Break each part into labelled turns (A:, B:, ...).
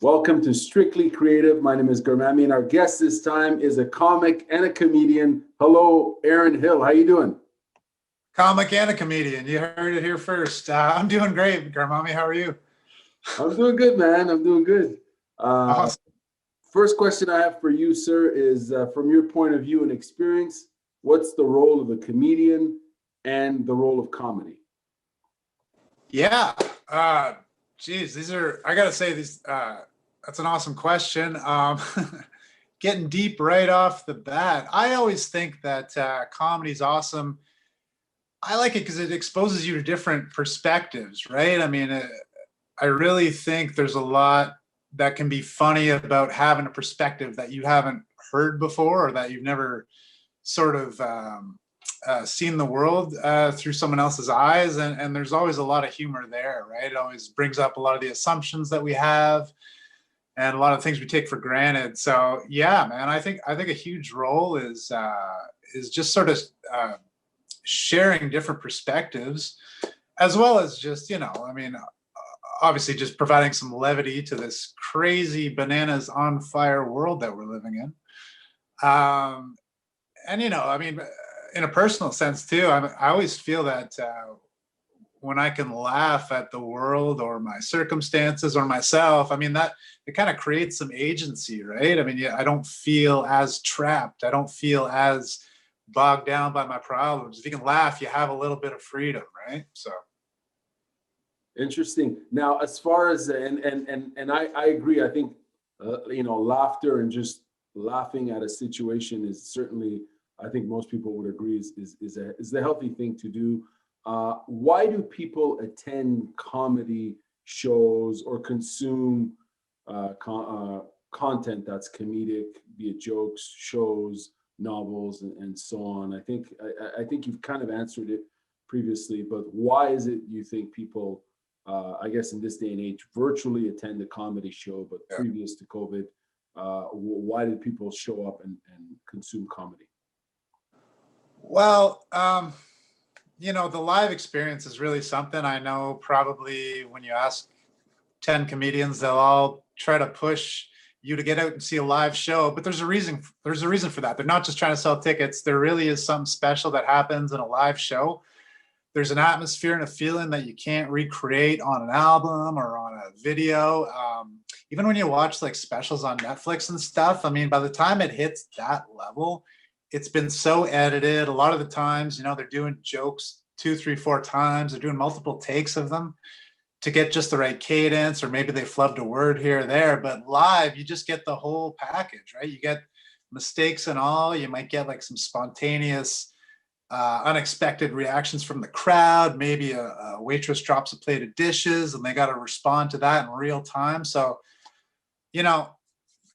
A: Welcome to Strictly Creative. My name is Garmamie, and our guest this time is a comic and a comedian. Hello, Aaron Hill. How you doing?
B: Comic and a comedian. You heard it here first. I'm doing great, Garmamie. How are you?
A: I'm doing good, man. I'm doing good. Uh,
B: Awesome.
A: First question I have for you, sir, is from your point of view and experience, what's the role of a comedian and the role of comedy?
B: Yeah. Uh, Geez, I gotta say, that's an awesome question. Getting deep right off the bat, I always think that comedy is awesome. I like it because it exposes you to different perspectives, right? I really think there's a lot that can be funny about having a perspective that you haven't heard before or that you've never sort of seen the world through someone else's eyes, and there's always a lot of humor there, right? It always brings up a lot of the assumptions that we have and a lot of things we take for granted. So yeah, man, I think a huge role is just sort of sharing different perspectives, as well as just obviously just providing some levity to this crazy bananas on fire world that we're living in. And in a personal sense too, I always feel that when I can laugh at the world or my circumstances or myself, that it kind of creates some agency, right? Yeah, I don't feel as trapped. I don't feel as bogged down by my problems. If you can laugh, you have a little bit of freedom, right? So
A: Interesting. Now, as far as and I agree. I think laughter and just laughing at a situation is certainly, I think most people would agree, is the healthy thing to do. Why do people attend comedy shows or consume content that's comedic, be it jokes, shows, novels, and so on? I think you've kind of answered it previously, but why is it you think people, I guess in this day and age, virtually attend a comedy show, but
B: yeah.
A: previous to COVID, why did people show up and consume comedy?
B: Well, the live experience is really something. I know probably when you ask 10 comedians, they'll all try to push you to get out and see a live show, but there's a reason. There's a reason for that. They're not just trying to sell tickets. There really is something special that happens in a live show. There's an atmosphere and a feeling that you can't recreate on an album or on a video. Even when you watch like specials on Netflix and stuff, by the time it hits that level, it's been so edited. A lot of the times, they're doing jokes two, three, four times. They're doing multiple takes of them to get just the right cadence, or maybe they flubbed a word here or there. But live, you just get the whole package, right? You get mistakes and all. You might get like some spontaneous unexpected reactions from the crowd. Maybe a waitress drops a plate of dishes and they got to respond to that in real time. So, you know,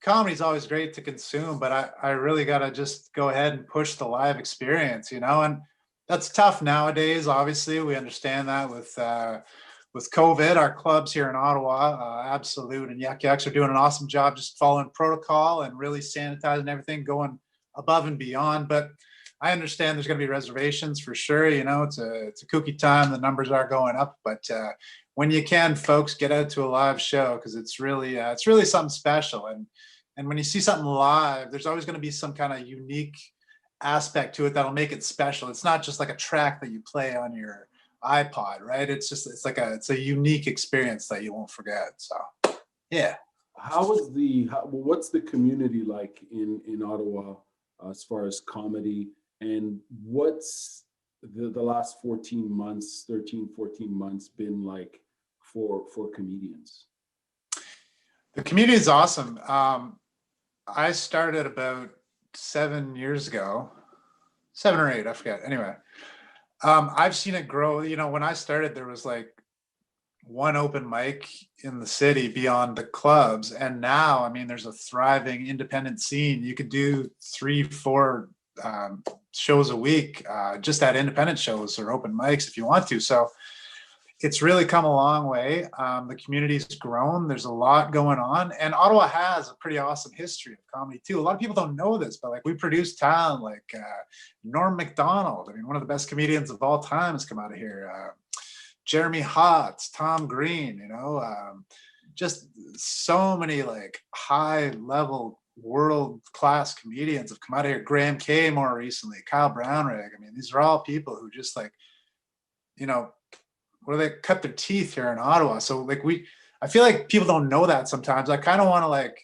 B: comedy is always great to consume, but I really got to just go ahead and push the live experience, and that's tough nowadays. Obviously, we understand that with COVID. Our clubs here in Ottawa, Absolute and Yuck Yucks, are doing an awesome job just following protocol and really sanitizing everything, going above and beyond. But I understand there's going to be reservations for sure. It's a kooky time. The numbers are going up, but when you can, folks, get out to a live show because it's really something special. And when you see something live, there's always going to be some kind of unique aspect to it that'll make it special. It's not just like a track that you play on your iPod, right? It's a unique experience that you won't forget. So, yeah.
A: What's the community like in Ottawa as far as comedy, and what's the last 14 months been like for comedians?
B: The community is awesome. I started about 7 years ago, 7 or 8, I forget. Anyway, I've seen it grow. When I started, there was like one open mic in the city beyond the clubs, and now, there's a thriving independent scene. You could do 3, 4 shows a week, just at independent shows or open mics if you want to. So it's really come a long way. The community's grown. There's a lot going on, and Ottawa has a pretty awesome history of comedy too. A lot of people don't know this, but like we produce talent like Norm Macdonald. One of the best comedians of all time has come out of here. Jeremy Hotz, Tom Green. just so many like high level world class comedians have come out of here. Graham K more recently, Kyle Brownrigg. I mean, these are all people who just like, you know, what do they cut their teeth here in Ottawa. So like I feel like people don't know that sometimes. I kind of want to like,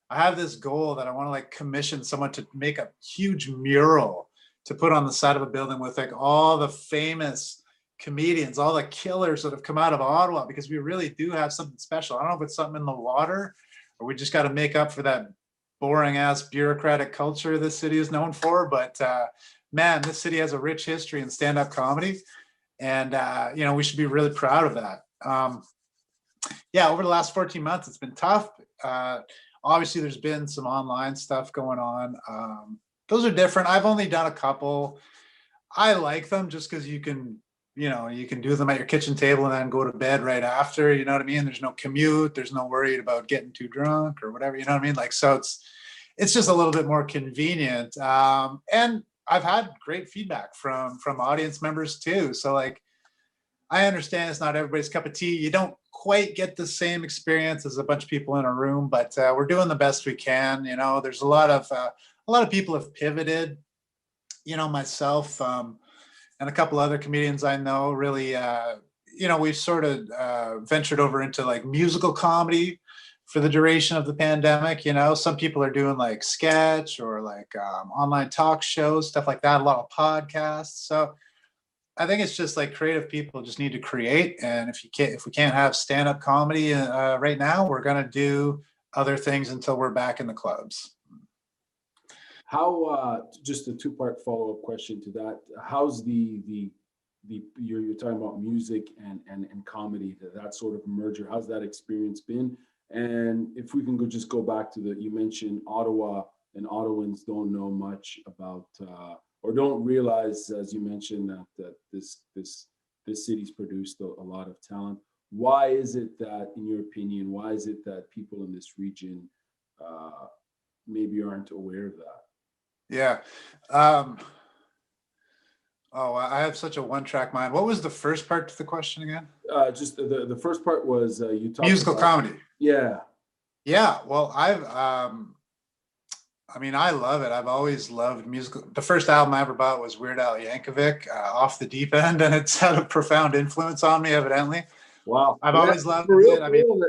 B: I have this goal that I want to like commission someone to make a huge mural to put on the side of a building with like all the famous comedians, all the killers that have come out of Ottawa, because we really do have something special. I don't know if it's something in the water or we just got to make up for that boring ass bureaucratic culture this city is known for. But man, this city has a rich history in stand-up comedy. And, you know, we should be really proud of that. Yeah, over the last 14 months, it's been tough. Obviously, there's been some online stuff going on. Those are different. I've only done a couple. I like them just because you can, you know, you can do them at your kitchen table and then go to bed right after, you know what I mean? There's no commute. There's no worry about getting too drunk or whatever, you know what I mean? Like, so it's just a little bit more convenient. And I've had great feedback from audience members too. So like, I understand it's not everybody's cup of tea. You don't quite get the same experience as a bunch of people in a room, but we're doing the best we can. You know, there's a lot of people have pivoted, you know, myself and a couple other comedians I know really, you know, we've sort of ventured over into like musical comedy for the duration of the pandemic. You know, some people are doing like sketch or like online talk shows, stuff like that, a lot of podcasts. So I think it's just like creative people just need to create. And if we can't have stand-up comedy right now, we're going to do other things until we're back in the clubs.
A: How, just a two-part follow-up question to that. How's you're talking about music and comedy, that sort of merger, how's that experience been? And if we can just go back to you mentioned Ottawa, and Ottawans don't know much about, or don't realize, as you mentioned, that this city's produced a lot of talent. Why is it that, in your opinion, why is it that people in this region maybe aren't aware of that?
B: Yeah. Oh, I have such a one-track mind. What was the first part to the question again?
A: Just the first part was you talked
B: musical
A: about
B: comedy.
A: Yeah.
B: Yeah. Well, I mean, I love it. I've always loved musical. The first album I ever bought was Weird Al Yankovic, Off the Deep End, and it's had a profound influence on me, evidently.
A: Wow.
B: I've always loved
A: it.
B: I mean,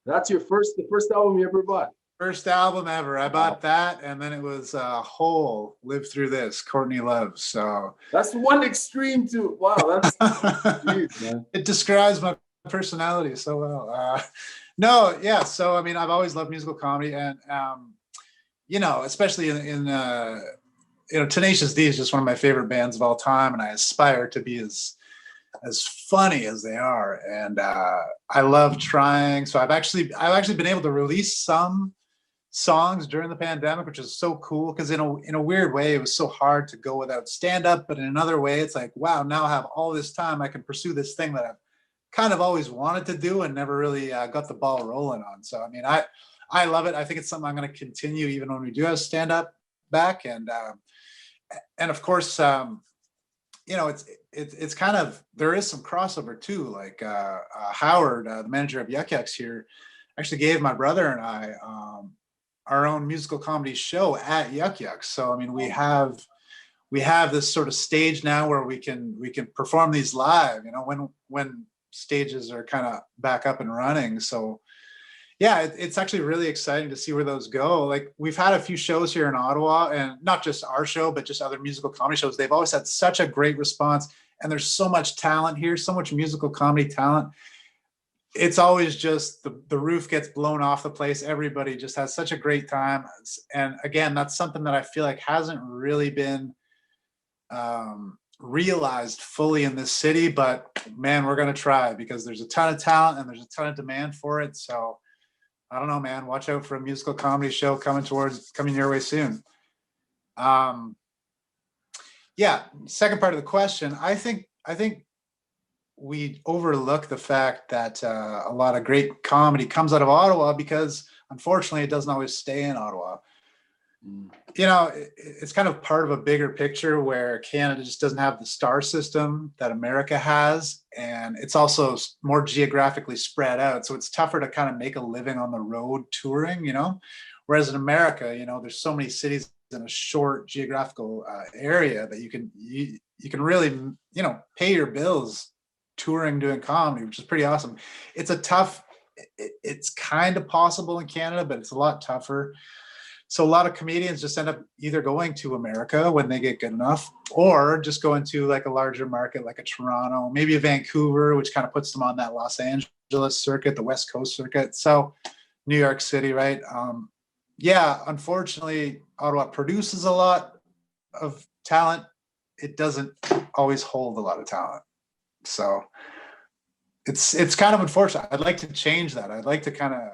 A: that's the first album you ever bought?
B: First album ever. I bought that, and then it was Hole, Live Through This, Courtney Love. So
A: that's one extreme to, wow, that's geez, man.
B: It describes my personality so well. No, yeah. So I mean, I've always loved musical comedy, and you know, especially in you know, Tenacious D is just one of my favorite bands of all time, and I aspire to be as funny as they are. And I love trying. So I've actually been able to release some songs during the pandemic, which is so cool, because in a weird way it was so hard to go without stand-up, but in another way it's like, wow, now I have all this time, I can pursue this thing that I've kind of always wanted to do and never really got the ball rolling on. So I mean, I love it. I think it's something I'm going to continue even when we do have stand-up back. And of course, you know, it's kind of, there is some crossover too. Like Howard, the manager of Yuck Yucks here, actually gave my brother and I our own musical comedy show at Yuck Yucks. So I mean, we have this sort of stage now where we can perform these live, you know, when stages are kind of back up and running. So yeah, it's actually really exciting to see where those go. Like, we've had a few shows here in Ottawa, and not just our show, but just other musical comedy shows. They've always had such a great response, and there's so much talent here, so much musical comedy talent. It's always just the roof gets blown off the place. Everybody just has such a great time. And again, that's something that I feel like hasn't really been realized fully in this city, but man, we're going to try, because there's a ton of talent and there's a ton of demand for it. So I don't know, man, watch out for a musical comedy show coming your way soon. Yeah. Second part of the question. I think we overlook the fact that a lot of great comedy comes out of Ottawa, because unfortunately it doesn't always stay in Ottawa.
A: Mm.
B: You know, it's kind of part of a bigger picture where Canada just doesn't have the star system that America has. And it's also more geographically spread out. So it's tougher to kind of make a living on the road touring, you know, whereas in America, you know, there's so many cities in a short geographical area that you can really, you know, pay your bills touring, doing comedy, which is pretty awesome. It's a tough, it's kind of possible in Canada, but it's a lot tougher. So a lot of comedians just end up either going to America when they get good enough, or just going to like a larger market like a Toronto, maybe a Vancouver, which kind of puts them on that Los Angeles circuit, the West Coast circuit. So New York City, right? Yeah, unfortunately, Ottawa produces a lot of talent. It doesn't always hold a lot of talent. So it's kind of unfortunate. I'd like to change that. I'd like to kind of,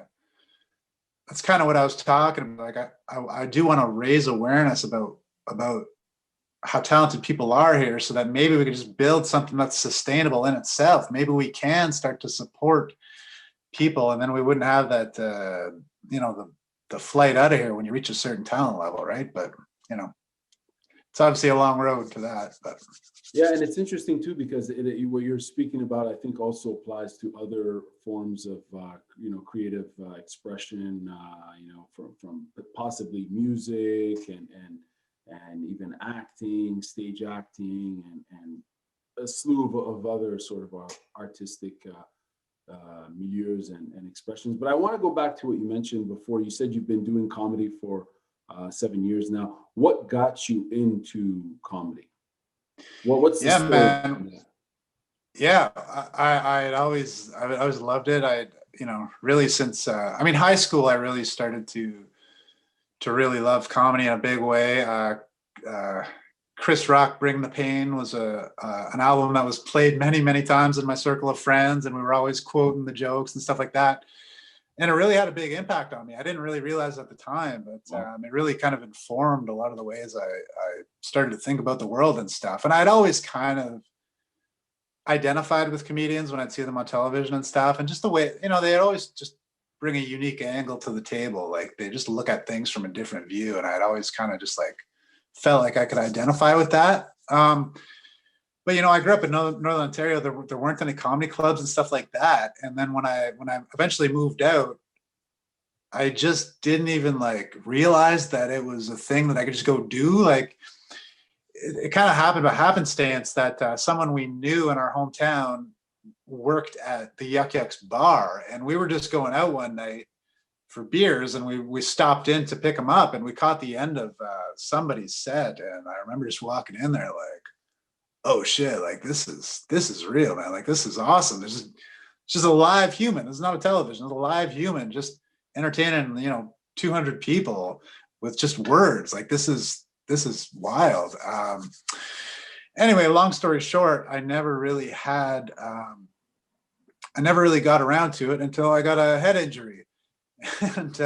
B: that's kind of what I was talking about. Like I do want to raise awareness about how talented people are here, so that maybe we could just build something that's sustainable in itself. Maybe we can start to support people, and then we wouldn't have that you know, the flight out of here when you reach a certain talent level, right? But you know, it's obviously a long road to that. But
A: Yeah, and it's interesting too, because what you're speaking about, I think, also applies to other forms of you know, creative expression. You know, from possibly music and even acting, stage acting, and a slew of other sort of artistic milieus and expressions. But I want to go back to what you mentioned before. You said you've been doing comedy for 7 years now. What got you into comedy? Well, what's the
B: yeah,
A: story
B: man.
A: behind that?
B: Yeah, I always loved it. You know, really since I mean, high school, I really started to really love comedy in a big way. Uh, Chris Rock, "Bring the Pain" was an album that was played many times in my circle of friends, and we were always quoting the jokes and stuff like that. And it really had a big impact on me. I didn't really realize at the time, but it really kind of informed a lot of the ways I started to think about the world and stuff. And I'd always kind of identified with comedians when I'd see them on television and stuff, and just the way, you know, they always just bring a unique angle to the table. Like they just look at things from a different view, and I'd always kind of just like felt like I could identify with that. But you know, I grew up in Northern Ontario. There weren't any comedy clubs and stuff like that. And then when I eventually moved out, I just didn't even like realize that it was a thing that I could just go do. Like it kind of happened by happenstance that someone we knew in our hometown worked at the Yuck Yucks bar, and we were just going out one night for beers, and we stopped in to pick him up, and we caught the end of somebody's set, and I remember just walking in there like, oh shit, like this is real, man. Like this is awesome. There's just a live human. It's not a television. It's a live human just entertaining, you know, 200 people with just words. Like this is wild. Anyway, long story short, I never really got around to it until I got a head injury. And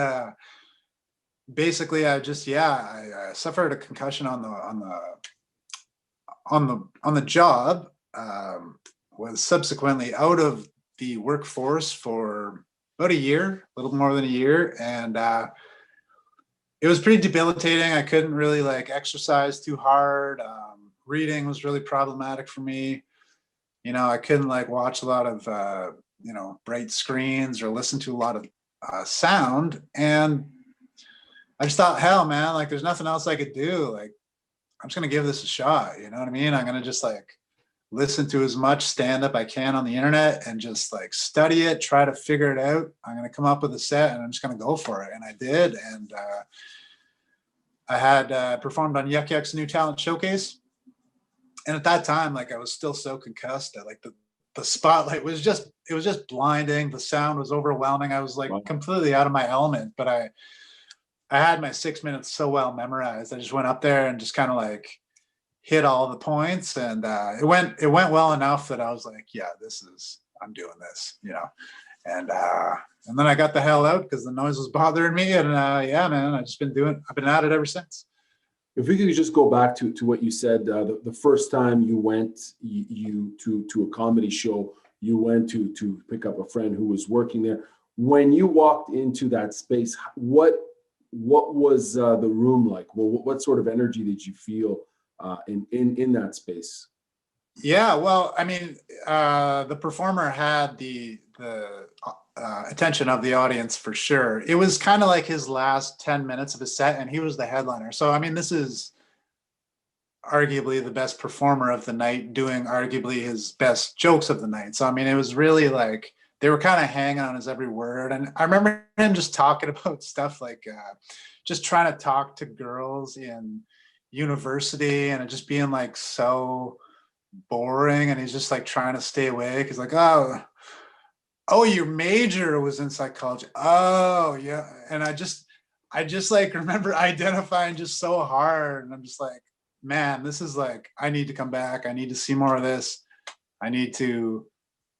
B: basically I suffered a concussion on the job. Was subsequently out of the workforce for about a year, a little more than a year, and it was pretty debilitating. I couldn't really like exercise too hard. Reading was really problematic for me. You know, I couldn't like watch a lot of you know, bright screens or listen to a lot of sound, and I just thought, hell, man, like there's nothing else I could do. Like I'm just gonna give this a shot. You know what I mean? I'm gonna just like listen to as much stand up I can on the internet and just like study it, try to figure it out. I'm gonna come up with a set, and I'm just gonna go for it. And I did, and I had performed on Yuck Yuck's New Talent Showcase. And at that time, like I was still so concussed that like the spotlight was just, it was just blinding. The sound was overwhelming. I was like completely out of my element, but I had my 6 minutes so well memorized. I just went up there and just kind of like hit all the points, and it went well enough that I was like, yeah, I'm doing this, you know. And then I got the hell out because the noise was bothering me, and yeah, man, I've been at it ever since.
A: If we could just go back to what you said, the first time you went to a comedy show, you went to pick up a friend who was working there. When you walked into that space, what what was the room like? Well, what sort of energy did you feel in that space?
B: Yeah, well, I mean, the performer had attention of the audience for sure. It was kind of like his last 10 minutes of his set, and he was the headliner. So, I mean, this is arguably the best performer of the night, doing arguably his best jokes of the night. So, I mean, it was really like they were kind of hanging on his every word. And I remember him just talking about stuff like just trying to talk to girls in university, and it just being like so boring, and he's just like trying to stay awake. He's like, oh, your major was in psychology. Oh, yeah. And I just like remember identifying just so hard. And I'm just like, man, this is like, I need to come back. I need to see more of this. I need to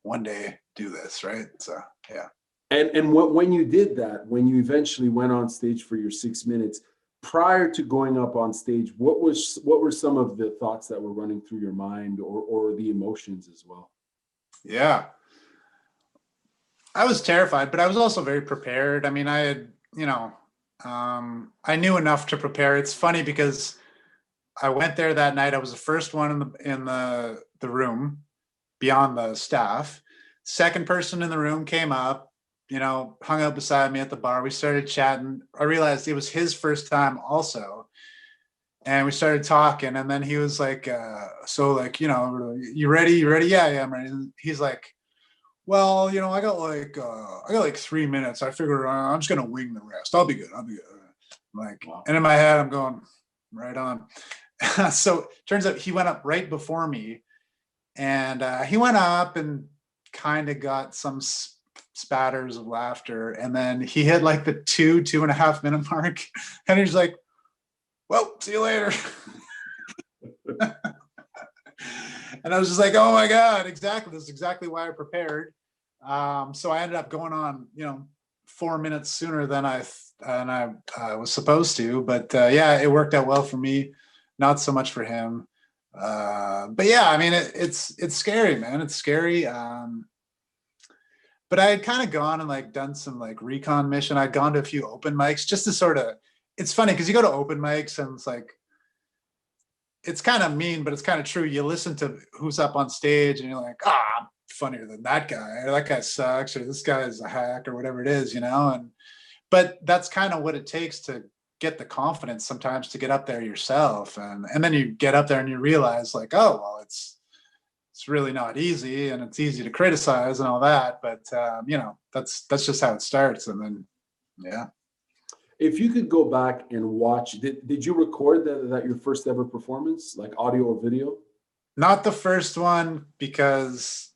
B: one day do this. Right. So, yeah.
A: And when you did that, when you eventually went on stage for your 6 minutes, prior to going up on stage, what were some of the thoughts that were running through your mind, or the emotions as well?
B: Yeah. I was terrified, but I was also very prepared. I mean, I had, I knew enough to prepare. It's funny because I went there that night. I was the first one in the room beyond the staff. Second person in the room came up, hung out beside me at the bar. We started chatting. I realized it was his first time also. And we started talking, and then he was like, so like, you ready? You ready? Yeah, yeah, I'm ready. And he's like, well, I got like 3 minutes. I figure I'm just gonna wing the rest. I'll be good. I'll be good. Like,
A: Wow.
B: and in my head, I'm going right on. So turns out he went up right before me, and he went up and kind of got some spatters of laughter, and then he hit like the 2.5 minute mark, and he's like, well, see you later. And I was just like, oh my God, exactly. This is exactly why I prepared. So I ended up going on, 4 minutes sooner than I was supposed to. But yeah, it worked out well for me, not so much for him. But yeah, I mean, it's scary, man. It's scary. But I had kind of gone and like done some like recon mission. I'd gone to a few open mics just to sort of, it's funny because you go to open mics and it's like, it's kind of mean, but it's kind of true. You listen to who's up on stage and you're like, I'm funnier than that guy, or that guy sucks, or this guy is a hack, or whatever it is, but that's kind of what it takes to get the confidence sometimes to get up there yourself. And then you get up there and you realize like, oh, well, it's really not easy, and it's easy to criticize and all that. But, that's just how it starts. And then, yeah.
A: If you could go back and watch, did you record that your first ever performance, like audio or video?
B: Not the first one, because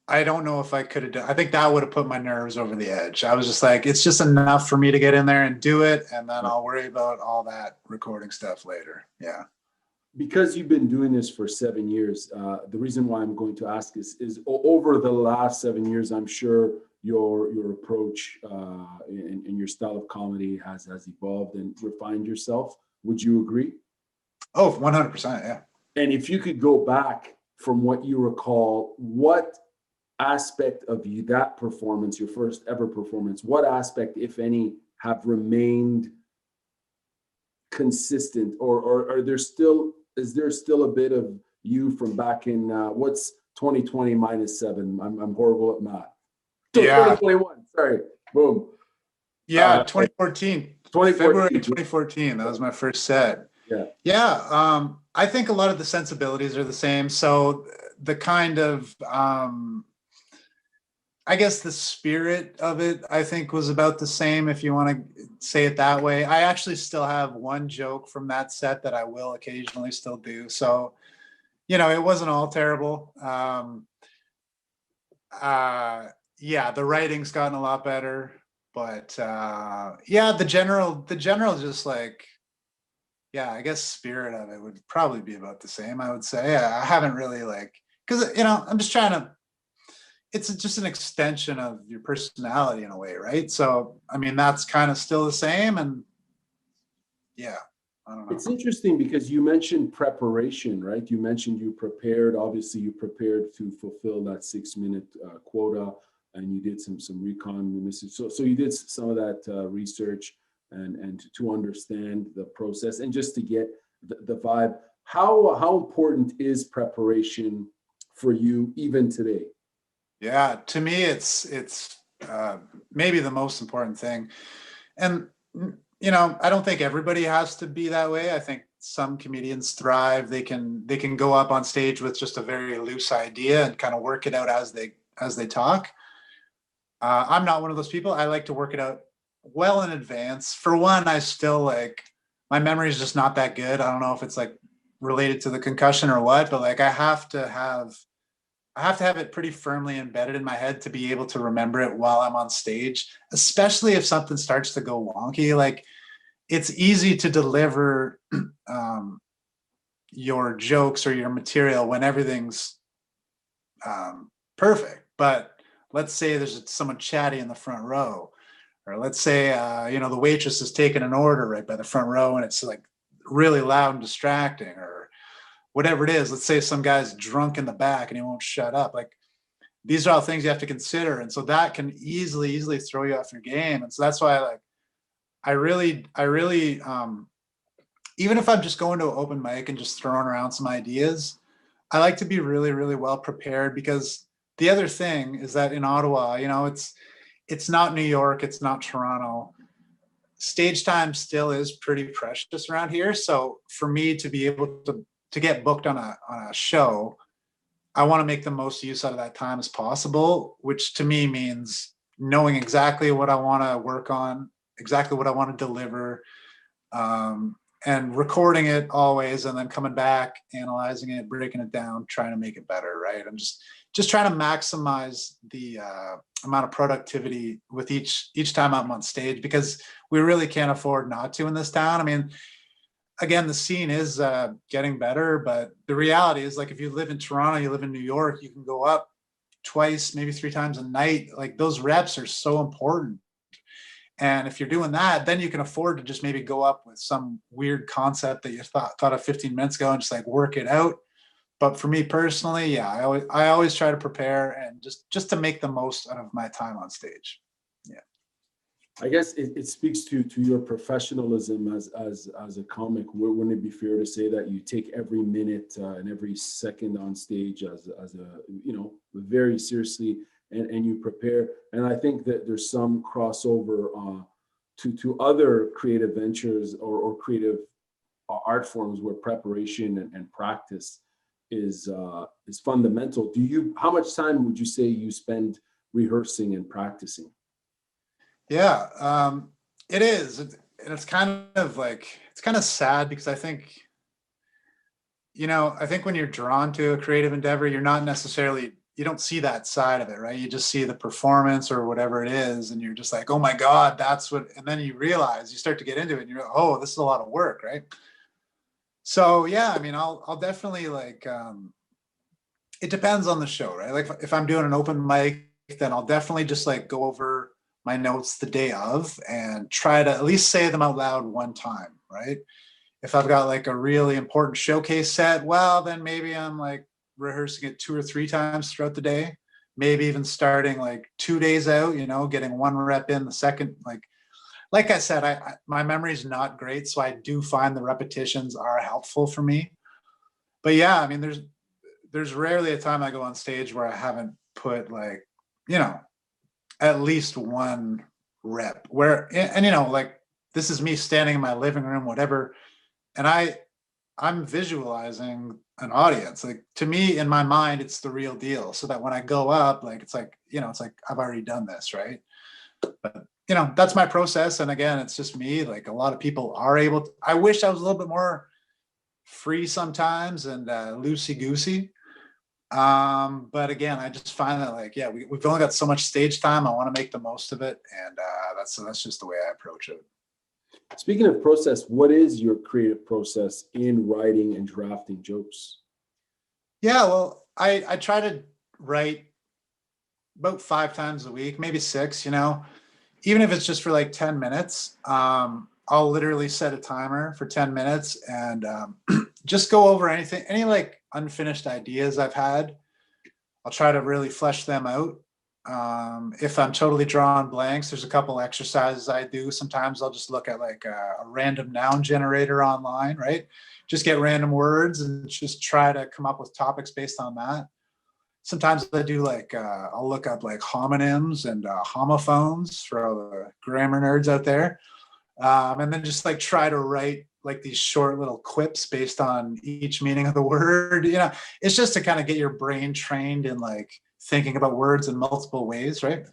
B: I don't know if I could have done. I think that would have put my nerves over the edge. I was just like, it's just enough for me to get in there and do it, and then I'll worry about all that recording stuff later. Yeah.
A: Because you've been doing this for 7 years, the reason why I'm going to ask is over the last 7 years, I'm sure your approach and your style of comedy has evolved and refined yourself. Would you agree?
B: Oh, 100%. Yeah.
A: And if you could go back from what you recall, what aspect of that performance, your first ever performance, what aspect, if any, have remained consistent, or is there still a bit of you from back in what's 2020 minus 7? I'm horrible at math.
B: Yeah.
A: 2021. Sorry. Boom.
B: Yeah. 2014.
A: 2014.
B: February 2014. That was my first set.
A: Yeah.
B: Yeah. I think a lot of the sensibilities are the same. So the kind of, I guess the spirit of it, I think, was about the same, if you want to say it that way. I actually still have one joke from that set that I will occasionally still do. So, it wasn't all terrible. Yeah, the writing's gotten a lot better, but yeah, the general just like, yeah, I guess spirit of it would probably be about the same, I would say. I haven't really because, I'm just trying to, it's just an extension of your personality in a way, right? So, I mean, that's kind of still the same. And yeah, I don't know.
A: It's interesting because you mentioned preparation, right? You mentioned you prepared. Obviously, you prepared to fulfill that 6 minute quota, and you did some recon. So you did some of that research. and to understand the process and just to get the vibe. How important is preparation for you even today?
B: Yeah, to me, it's maybe the most important thing. And I don't think everybody has to be that way. I think some comedians thrive. They can go up on stage with just a very loose idea and kind of work it out as they talk. I'm not one of those people. I like to work it out well in advance. For one, I still like my memory is just not that good. I don't know if it's like related to the concussion or what, but like I have to have it pretty firmly embedded in my head to be able to remember it while I'm on stage, especially if something starts to go wonky. Like it's easy to deliver your jokes or your material when everything's perfect. But let's say there's someone chatty in the front row, or let's say the waitress is taking an order right by the front row and it's like really loud and distracting, or whatever it is. Let's say some guy's drunk in the back and he won't shut up. Like these are all things you have to consider, and so that can easily throw you off your game. And so that's why I really even if I'm just going to an open mic and just throwing around some ideas, I like to be really well prepared, because the other thing is that in Ottawa, it's not New York, it's not Toronto. Stage time still is pretty precious around here. So for me to be able to get booked on a show, I want to make the most use out of that time as possible, which to me means knowing exactly what I want to work on, exactly what I want to deliver, and recording it always, and then coming back, analyzing it, breaking it down, trying to make it better. Right. I'm just trying to maximize the amount of productivity with each time I'm on stage, because we really can't afford not to in this town. I mean, again, the scene is getting better, but the reality is, like, if you live in Toronto, you live in New York, you can go up twice, maybe 3 times a night. Like those reps are so important. And if you're doing that, then you can afford to just maybe go up with some weird concept that you thought of 15 minutes ago and just like work it out. But for me personally, yeah, I always try to prepare and just to make the most out of my time on stage. Yeah.
A: I guess it speaks to your professionalism as a comic. Wouldn't it be fair to say that you take every minute and every second on stage as a very seriously, and you prepare? And I think that there's some crossover to other creative ventures or creative art forms where preparation and practice is fundamental. How much time would you say you spend rehearsing and practicing?
B: Yeah, it is. And it's kind of sad, because I think when you're drawn to a creative endeavor, you don't see that side of it, right? You just see the performance or whatever it is, and you're just like, oh my God, and then you realize, you start to get into it and you're like, oh, this is a lot of work, right? So yeah, I mean, I'll definitely it depends on the show, right? Like if I'm doing an open mic, then I'll definitely just like go over my notes the day of and try to at least say them out loud one time, right? If I've got like a really important showcase set, well, then maybe I'm like rehearsing it 2 or 3 times throughout the day, maybe even starting like 2 days out, getting one rep in the second. Like I said, my memory is not great, so I do find the repetitions are helpful for me. But yeah, I mean, there's rarely a time I go on stage where I haven't put like, at least one rep like this is me standing in my living room, whatever. And I'm visualizing an audience. Like to me, in my mind, it's the real deal. So that when I go up, like, it's like I've already done this. Right. But that's my process. And again, it's just me. Like a lot of people are able to, I wish I was a little bit more free sometimes and loosey goosey. But again, I just find that like, yeah, we've only got so much stage time. I want to make the most of it. And that's just the way I approach it.
A: Speaking of process, what is your creative process in writing and drafting jokes?
B: Yeah, well, I try to write about 5 times a week, maybe six, even if it's just for like 10 minutes. I'll literally set a timer for 10 minutes and just go over any like unfinished ideas I've had. I'll try to really flesh them out. If I'm totally drawing blanks, there's a couple exercises I do. Sometimes I'll just look at like a random noun generator online, right? Just get random words and just try to come up with topics based on that. Sometimes I do like, I'll look up like homonyms and homophones for all the grammar nerds out there. And then just like try to write like these short little quips based on each meaning of the word. It's just to kind of get your brain trained in like thinking about words in multiple ways, right?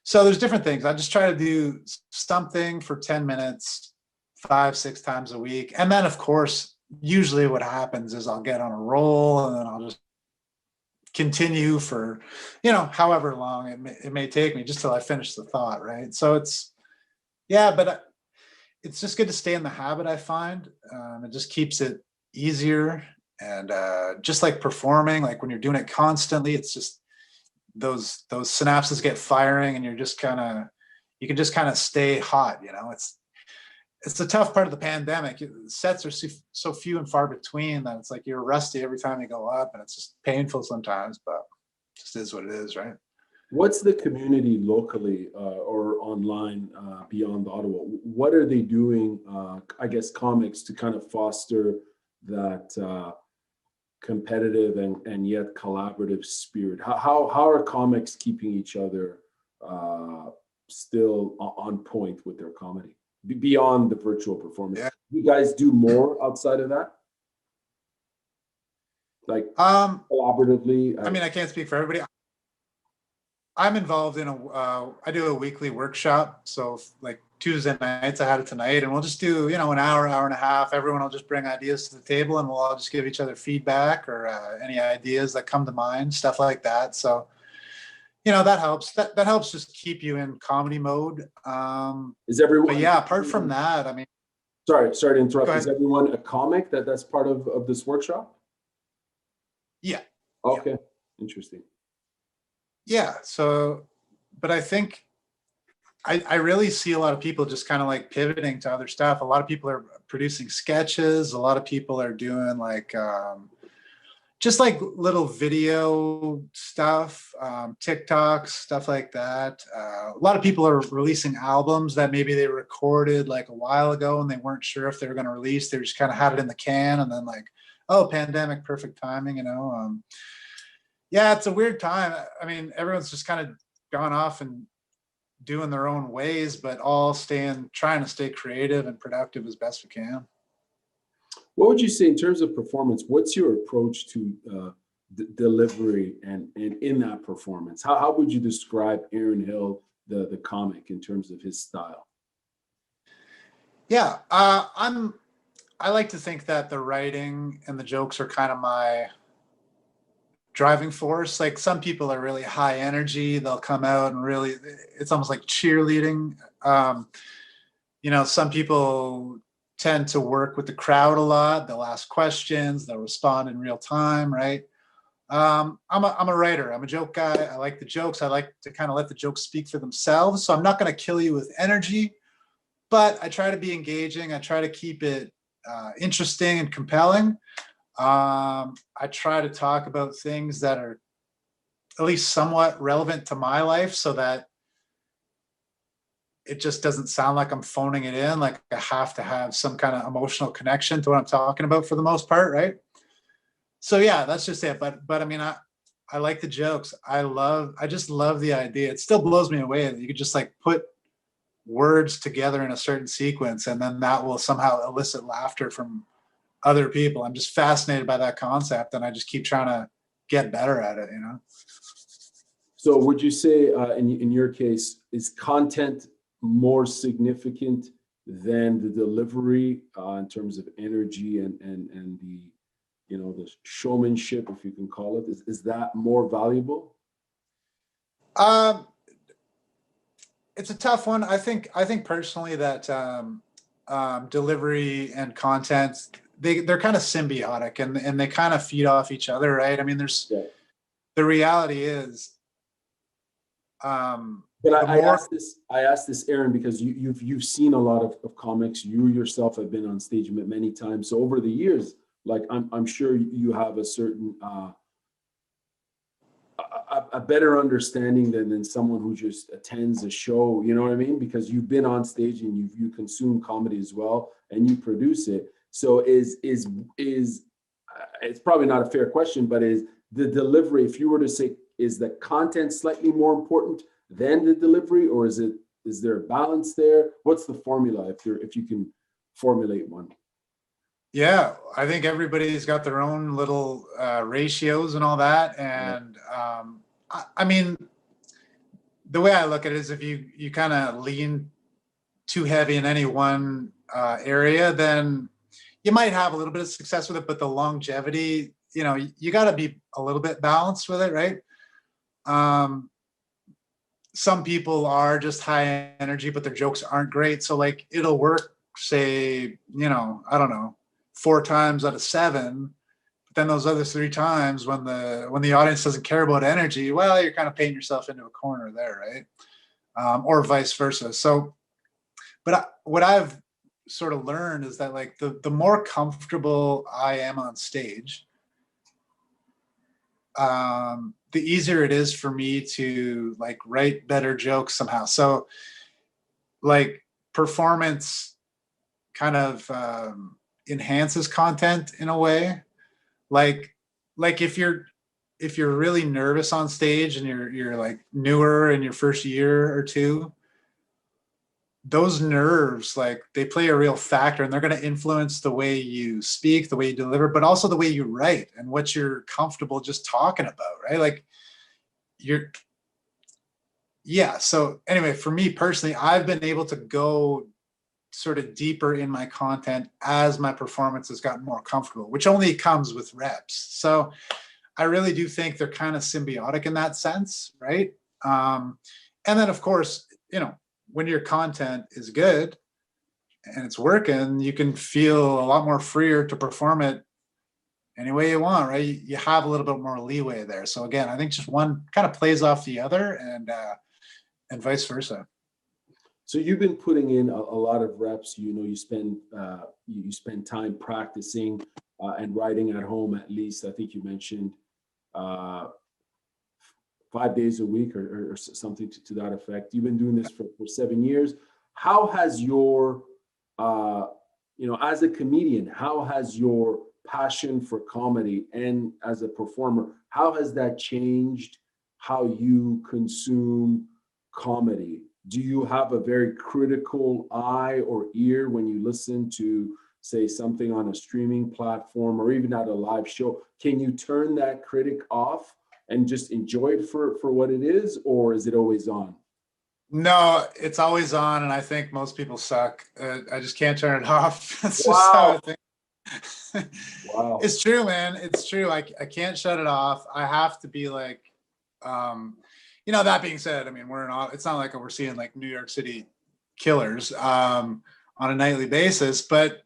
B: So there's different things. I just try to do something for 10 minutes, 5, 6 times a week. And then of course, usually what happens is I'll get on a roll and then I'll just continue for, however long it may take me just till I finish the thought, right? So but it's just good to stay in the habit, I find. It just keeps it easier. And just like performing, like when you're doing it constantly, it's just those synapses get firing and you can just kind of stay hot. It's the tough part of the pandemic. Sets are so few and far between that it's like you're rusty every time you go up, and it's just painful sometimes, but it just is what it is, right?
A: What's the community locally or online beyond Ottawa? What are they doing, I guess, comics to kind of foster that competitive and yet collaborative spirit? How are comics keeping each other still on point with their comedy beyond the virtual performance?
B: Yeah.
A: You guys do more outside of that? Like collaboratively?
B: I mean, I can't speak for everybody. I'm involved in I do a weekly workshop. So like Tuesday nights, I had it tonight, and we'll just do, an hour and a half. Everyone will just bring ideas to the table and we'll all just give each other feedback or any ideas that come to mind, stuff like that. So, that helps. That helps just keep you in comedy mode.
A: Is everyone?
B: But yeah, apart from that, I mean.
A: Sorry to interrupt. Is everyone a comic that's part of this workshop?
B: Yeah.
A: Okay. Yeah. Interesting.
B: Yeah. So, but I think I really see a lot of people just kind of like pivoting to other stuff. A lot of people are producing sketches. A lot of people are doing like just like little video stuff, TikToks, stuff like that. A lot of people are releasing albums that maybe they recorded like a while ago and they weren't sure if they were going to release. They just kind of had it in the can and then like, oh, pandemic, perfect timing, Yeah, it's a weird time. I mean, everyone's just kind of gone off and doing their own ways, but all trying to stay creative and productive as best we can.
A: What would you say in terms of performance? What's your approach to delivery and in that performance? How would you describe Aaron Hill, the comic, in terms of his style?
B: Yeah, I like to think that the writing and the jokes are kind of my driving force. Like some people are really high energy. They'll come out and really, it's almost like cheerleading. Some people tend to work with the crowd a lot. They'll ask questions, they'll respond in real time, right? I'm a writer. I'm a joke guy. I like the jokes. I like to kind of let the jokes speak for themselves. So I'm not going to kill you with energy, but I try to be engaging. I try to keep it interesting and compelling. I try to talk about things that are at least somewhat relevant to my life so that it just doesn't sound like I'm phoning it in. Like I have to have some kind of emotional connection to what I'm talking about for the most part, right? So yeah, that's just it. But I mean, I like the jokes. I just love the idea. It still blows me away that you could just like put words together in a certain sequence and then that will somehow elicit laughter from other people. I'm just fascinated by that concept and I just keep trying to get better at it,
A: So would you say in your case, is content more significant than the delivery in terms of energy and the, the showmanship, if you can call it? Is that more valuable?
B: It's a tough one. I think personally that delivery and content, they're kind of symbiotic and they kind of feed off each other, right? I mean, the reality is.
A: But I asked this, Aaron, because you've seen a lot of comics. You yourself have been on stage many times. So over the years, like I'm sure you have a certain a better understanding than someone who just attends a show, you know what I mean? Because you've been on stage and you consume comedy as well and you produce it. So it's probably not a fair question, but is the delivery, if you were to say, is the content slightly more important than the delivery, or is there a balance there? What's the formula if you can formulate one?
B: Yeah, I think everybody's got their own little ratios and all that.
A: Yeah.
B: And I mean, the way I look at it is if you kind of lean too heavy in any one area, then you might have a little bit of success with it, but the longevity, you got to be a little bit balanced with it, right? Some people are just high energy, but their jokes aren't great. So like it'll work, say, I don't know, 4 times out of 7. But then those other 3 times when the audience doesn't care about energy, well, you're kind of painting yourself into a corner there, right? Or vice versa. So, but what I've sort of learned is that like the more comfortable I am on stage, the easier it is for me to like write better jokes somehow. So like performance kind of enhances content in a way. Like if you're really nervous on stage and you're like newer in your first year or two, those nerves, like they play a real factor, and they're going to influence the way you speak, the way you deliver, but also the way you write and what you're comfortable just talking about, right? Like yeah. So anyway, for me personally, I've been able to go sort of deeper in my content as my performance has gotten more comfortable, which only comes with reps. So I really do think they're kind of symbiotic in that sense, right? And then of course, when your content is good and it's working, you can feel a lot more freer to perform it any way you want, right? You have a little bit more leeway there. So again, I think just one kind of plays off the other, and vice versa.
A: So you've been putting in a lot of reps. You spend time practicing and writing at home. At least I think you mentioned 5 days a week or something to that effect. You've been doing this for 7 years. How has your as a comedian, how has your passion for comedy and as a performer, how has that changed how you consume comedy? Do you have a very critical eye or ear when you listen to, say, something on a streaming platform or even at a live show? Can you turn that critic off and just enjoy it for what it is, or is it always on?
B: No, it's always on, and I think most people suck. I just can't turn it off. That's just how I
A: Wow.
B: think.
A: Wow.
B: It's true, man. It's true. I can't shut it off. I have to be like, that being said, I mean, it's not like we're seeing like New York City killers on a nightly basis, but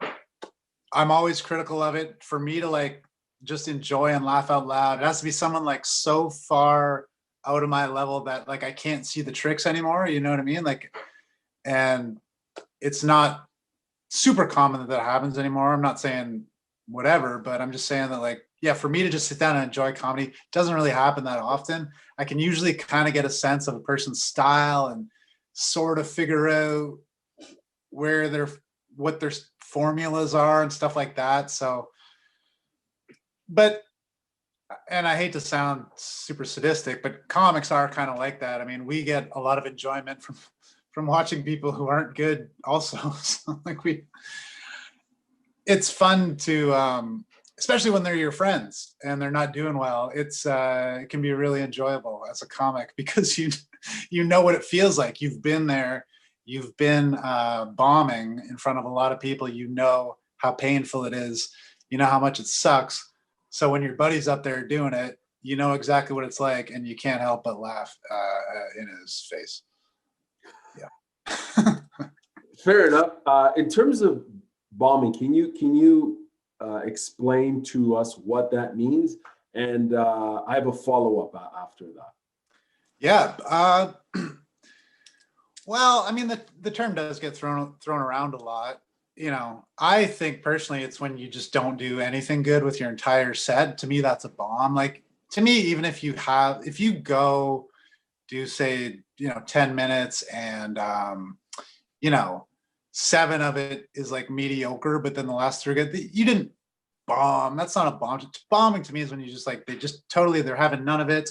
B: I'm always critical of it. For me to like just enjoy and laugh out loud, it has to be someone like so far out of my level that like I can't see the tricks anymore. You know what I mean? Like, and it's not super common that happens anymore. I'm not saying whatever, but I'm just saying that like, yeah, for me to just sit down and enjoy comedy doesn't really happen that often. I can usually kind of get a sense of a person's style and sort of figure out what their formulas are and stuff like that. So, and I hate to sound super sadistic, but comics are kind of like that. I mean, we get a lot of enjoyment from watching people who aren't good also. So like it's fun to, especially when they're your friends and they're not doing well. It can be really enjoyable as a comic because you know what it feels like. You've been there. You've been bombing in front of a lot of people. You know how painful it is. You know how much it sucks. So when your buddy's up there doing it, you know exactly what it's like, and you can't help but laugh in his face. Yeah.
A: Fair enough. In terms of bombing, can you explain to us what that means? And I have a follow-up after that.
B: Yeah. Well, I mean, the term does get thrown around a lot. I think personally it's when you just don't do anything good with your entire set. To me, that's a bomb. Like to me, even if you go do, say, 10 minutes and, 7 of it is like mediocre, but then the last 3 good, you didn't bomb. That's not a bomb. Bombing to me is when you just like, they're having none of it.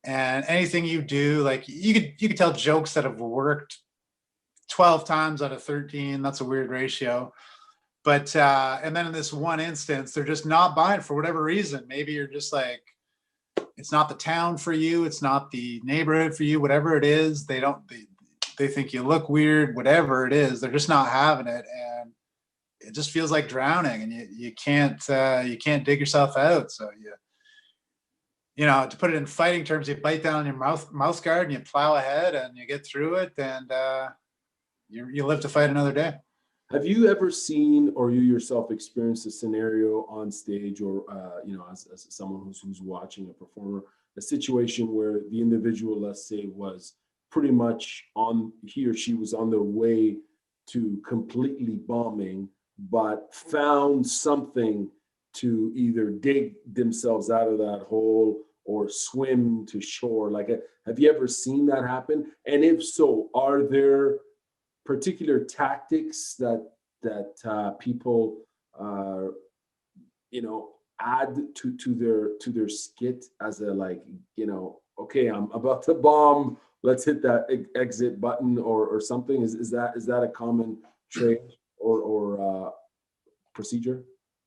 B: And anything you do, like you could tell jokes that have worked 12 times out of 13. That's a weird ratio. But and then in this one instance, they're just not buying for whatever reason. Maybe you're just like, it's not the town for you, it's not the neighborhood for you, whatever it is. They think you look weird, whatever it is, they're just not having it. And it just feels like drowning, and you can't dig yourself out. So to put it in fighting terms, you bite down on your mouth guard and you plow ahead and you get through it, and you live to fight another day.
A: Have you ever seen, or you yourself experienced, a scenario on stage, or as someone who's watching a performer, a situation where the individual, let's say, was pretty much he or she was on their way to completely bombing, but found something to either dig themselves out of that hole or swim to shore? Like, have you ever seen that happen? And if so, are there particular tactics that people add to their skit as a, like, okay, I'm about to bomb, let's hit that exit button or something? Is that a common trait or procedure?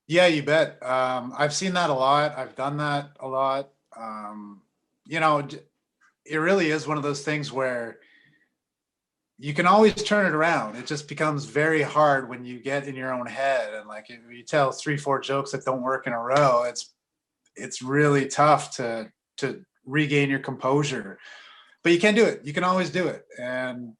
B: Yeah, you bet. I've seen that a lot. I've done that a lot. It really is one of those things where you can always turn it around. It just becomes very hard when you get in your own head, and like if you tell 3-4 jokes that don't work in a row, it's really tough to regain your composure. But you can do it. You can always do it. And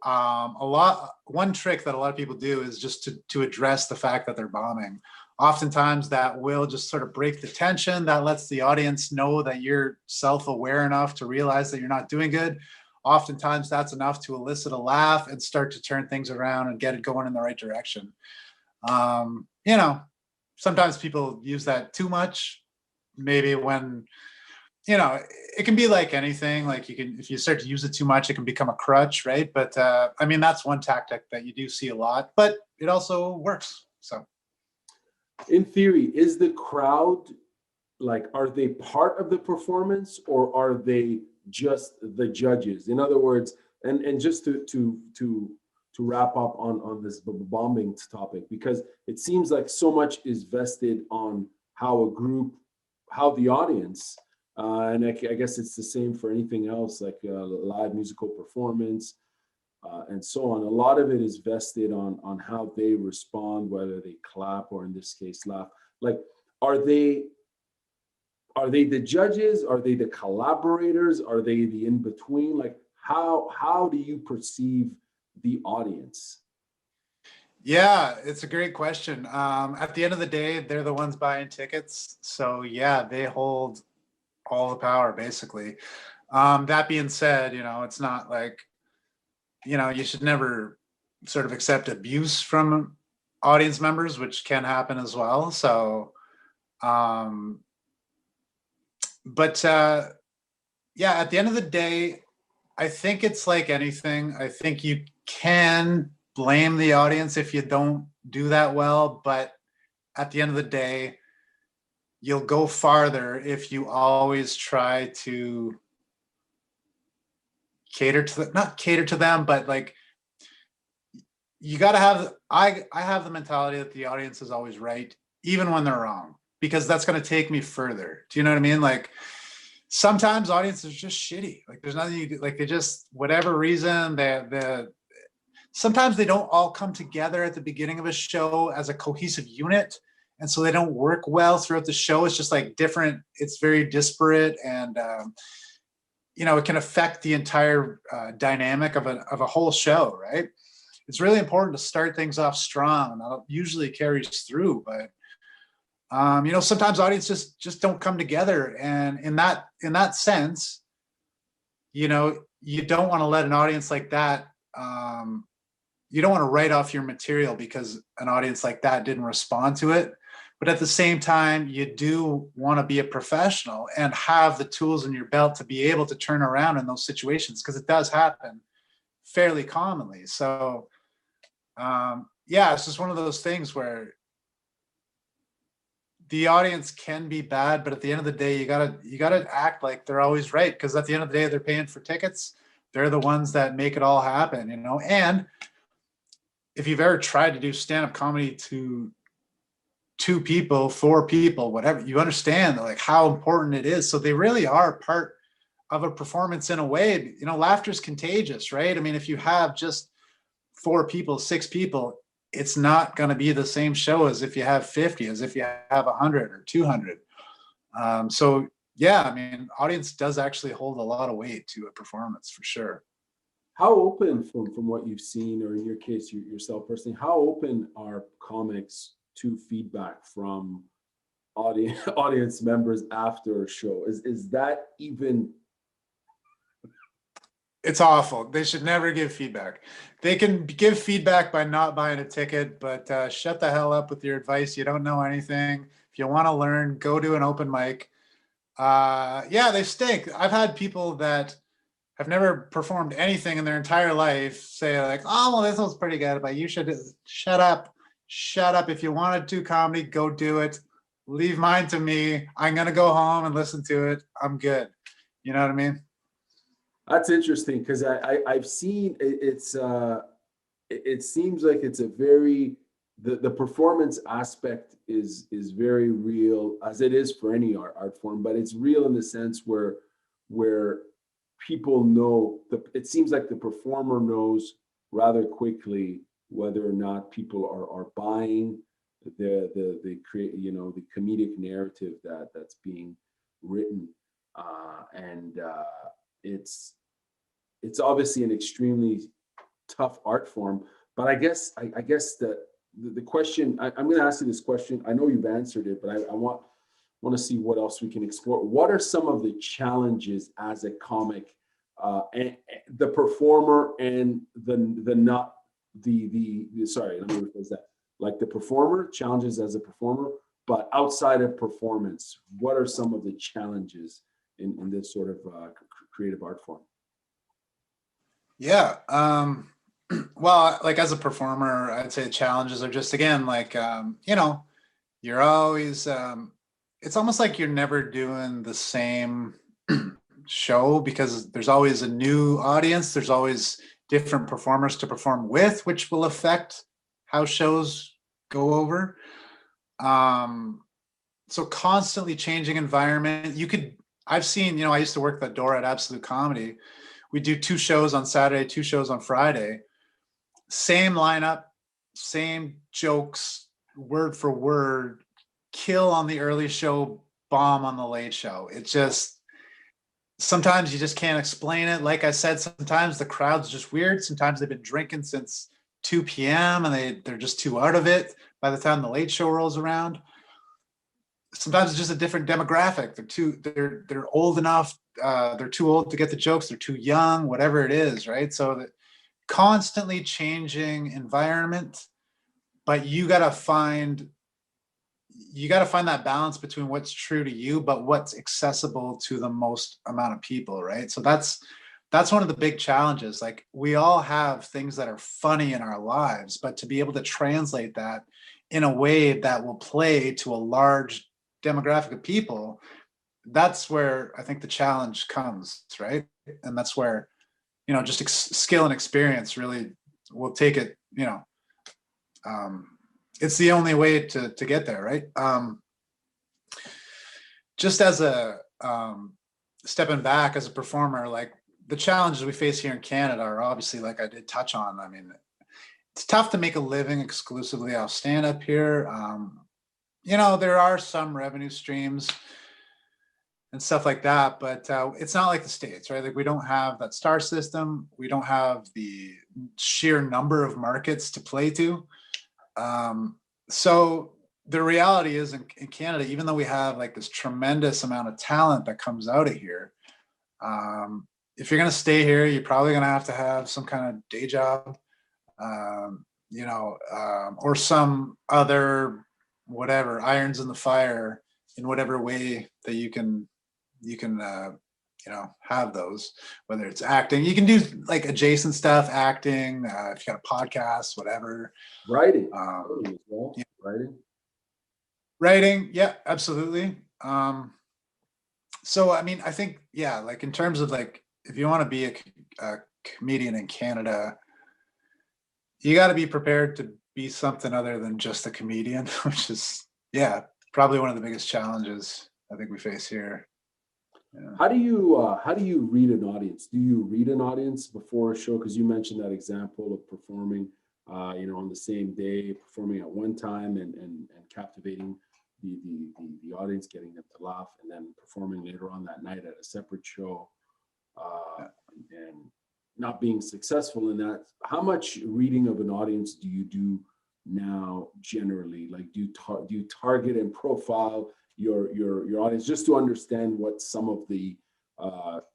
B: one trick that a lot of people do is just to address the fact that they're bombing. Oftentimes that will just sort of break the tension. That lets the audience know that you're self-aware enough to realize that you're not doing good. Oftentimes that's enough to elicit a laugh and start to turn things around and get it going in the right direction. Sometimes people use that too much. Maybe when, it can be like anything. Like if you start to use it too much, it can become a crutch, right? But that's one tactic that you do see a lot, but it also works. So,
A: in theory, is the crowd, like, are they part of the performance, or are they just the judges? In other words, and just to wrap up on this bombing topic, because it seems like so much is vested on how the audience, and I guess it's the same for anything else, like a live musical performance, and so on. A lot of it is vested on how they respond, whether they clap or, in this case, laugh. Like, are they the judges? Are they the collaborators? Are they the in-between? Like, how do you perceive the audience?
B: Yeah, it's a great question. At the end of the day, they're the ones buying tickets. So yeah, they hold all the power, basically. That being said, it's not like, you should never sort of accept abuse from audience members, which can happen as well. So, but yeah, at the end of the day, I think it's like anything. I think you can blame the audience if you don't do that well, but at the end of the day, you'll go farther if you always try to not cater to them, but like, you got to have, I have the mentality that the audience is always right, even when they're wrong, because that's going to take me further. Do you know what I mean? Like, sometimes audiences are just shitty. Like, there's nothing you do. Like, they just, whatever reason, sometimes they don't all come together at the beginning of a show as a cohesive unit. And so they don't work well throughout the show. It's just like different. It's very disparate. And, it can affect the entire dynamic of a whole show, right? It's really important to start things off strong, and that usually carries through. But sometimes audiences just don't come together, and in that sense, you don't want to let an audience like that. You don't want to write off your material because an audience like that didn't respond to it. But at the same time, you do want to be a professional and have the tools in your belt to be able to turn around in those situations, because it does happen fairly commonly. So yeah, it's just one of those things where the audience can be bad, but at the end of the day, you gotta act like they're always right, because at the end of the day, they're paying for tickets. They're the ones that make it all happen, you know. And if you've ever tried to do stand-up comedy to two people, four people, whatever, you understand like how important it is. So they really are part of a performance in a way. You know, laughter is contagious, right? I mean, if you have just four people, six people, it's not going to be the same show as if you have 50, as if you have 100 or 200. So yeah, I mean, audience does actually hold a lot of weight to a performance for sure.
A: How open, from what you've seen, or in your case, yourself personally, how open are comics to feedback from audience members after a show? Is that even?
B: It's awful. They should never give feedback. They can give feedback by not buying a ticket, but shut the hell up with your advice. You don't know anything. If you want to learn, go to an open mic. Yeah, they stink. I've had people that have never performed anything in their entire life say like, "Oh, well, this was pretty good, but you should shut up. Shut up. If you want to do comedy, go do it. Leave mine to me. I'm gonna go home and listen to it. I'm good." You know what I mean?
A: That's interesting, because I've seen it seems like it's a very, the performance aspect is very real, as it is for any art form, but it's real in the sense where people know, it seems like the performer knows rather quickly whether or not people are buying the create, the comedic narrative that's being written, and it's obviously an extremely tough art form. But I guess the question, I'm going to ask you this question. I know you've answered it, but I want to see what else we can explore. What are some of the challenges as a comic, and the performer, and the not the sorry, let me rephrase that. Like the performer, challenges as a performer, but outside of performance, what are some of the challenges in this sort of creative art form?
B: Yeah. Well, like as a performer, I'd say challenges are just again like you're always it's almost like you're never doing the same show, because there's always a new audience, there's always different performers to perform with, which will affect how shows go over. Um so constantly changing environment. I've seen, I used to work the door at Absolute Comedy. We do two shows on Saturday, two shows on Friday, same lineup, same jokes, word for word, kill on the early show, bomb on the late show. It just, sometimes you just can't explain it. Like I said, sometimes the crowd's just weird. Sometimes they've been drinking since 2 p.m. and they're just too out of it by the time the late show rolls around. Sometimes it's just a different demographic. They're old enough. They're too old to get the jokes. They're too young, whatever it is, right? So that constantly changing environment, but you got to find that balance between what's true to you but what's accessible to the most amount of people, right? So that's one of the big challenges. Like we all have things that are funny in our lives, but to be able to translate that in a way that will play to a large demographic of people, that's where I think the challenge comes, right? And that's where just skill and experience really will take it. It's the only way to get there, right? Just as a stepping back as a performer, like the challenges we face here in Canada are obviously, like I did touch on. I mean, it's tough to make a living exclusively off stand up here. There are some revenue streams and stuff like that, but it's not like the States, right? Like we don't have that star system. We don't have the sheer number of markets to play to. So the reality is in Canada, even though we have like this tremendous amount of talent that comes out of here, if you're going to stay here, you're probably going to have some kind of day job, or some other whatever, irons in the fire in whatever way that you can have those, whether it's acting, you can do like adjacent stuff, acting, if you got a podcast, whatever.
A: Writing.
B: Um,
A: As well.
B: yeah.
A: Writing.
B: Writing, yeah, absolutely. So I mean, I think, yeah, like in terms of like, if you want to be a comedian in Canada, you got to be prepared to be something other than just a comedian, which is, yeah, probably one of the biggest challenges I think we face here. Yeah.
A: How do you read an audience? Do you read an audience before a show? Because you mentioned that example of performing, on the same day, performing at one time and captivating the audience, getting them to laugh, and then performing later on that night at a separate show, and not being successful in that. How much reading of an audience do you do now generally? Like, do you target and profile your audience just to understand what some of the